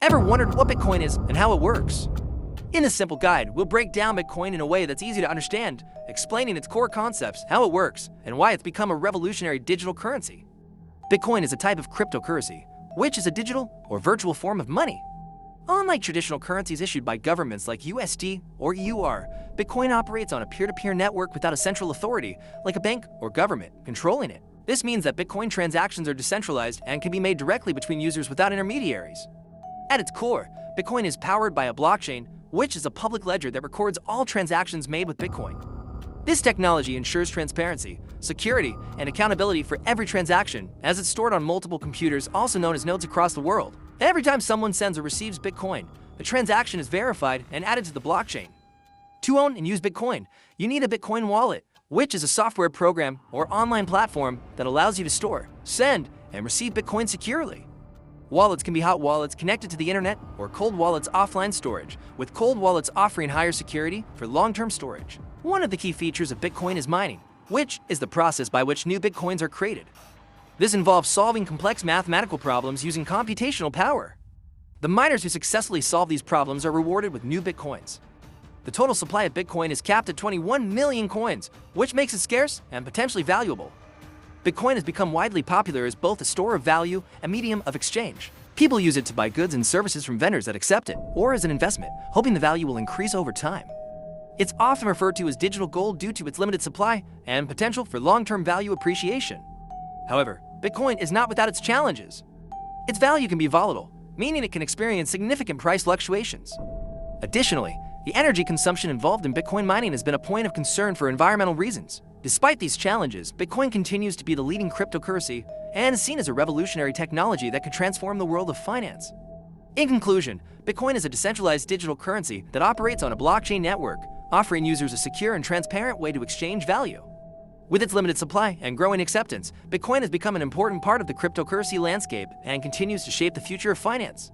Ever wondered what Bitcoin is and how it works? In this simple guide, we'll break down Bitcoin in a way that's easy to understand, explaining its core concepts, how it works, and why it's become a revolutionary digital currency. Bitcoin is a type of cryptocurrency, which is a digital or virtual form of money. Unlike traditional currencies issued by governments like USD or EUR, Bitcoin operates on a peer-to-peer network without a central authority, like a bank or government, controlling it. This means that Bitcoin transactions are decentralized and can be made directly between users without intermediaries. At its core, Bitcoin is powered by a blockchain, which is a public ledger that records all transactions made with Bitcoin. This technology ensures transparency, security, and accountability for every transaction, as it's stored on multiple computers, also known as nodes across the world. Every time someone sends or receives Bitcoin, the transaction is verified and added to the blockchain. To own and use Bitcoin, you need a Bitcoin wallet, which is a software program or online platform that allows you to store, send, and receive Bitcoin securely. Wallets can be hot wallets connected to the internet or cold wallets offline storage, with cold wallets offering higher security for long-term storage. One of the key features of Bitcoin is mining, which is the process by which new Bitcoins are created. This involves solving complex mathematical problems using computational power. The miners who successfully solve these problems are rewarded with new Bitcoins. The total supply of Bitcoin is capped at 21 million coins, which makes it scarce and potentially valuable. Bitcoin has become widely popular as both a store of value and medium of exchange. People use it to buy goods and services from vendors that accept it, or as an investment, hoping the value will increase over time. It's often referred to as digital gold due to its limited supply and potential for long-term value appreciation. However, Bitcoin is not without its challenges. Its value can be volatile, meaning it can experience significant price fluctuations. Additionally, the energy consumption involved in Bitcoin mining has been a point of concern for environmental reasons. Despite these challenges, Bitcoin continues to be the leading cryptocurrency and is seen as a revolutionary technology that could transform the world of finance. In conclusion, Bitcoin is a decentralized digital currency that operates on a blockchain network, offering users a secure and transparent way to exchange value. With its limited supply and growing acceptance, Bitcoin has become an important part of the cryptocurrency landscape and continues to shape the future of finance.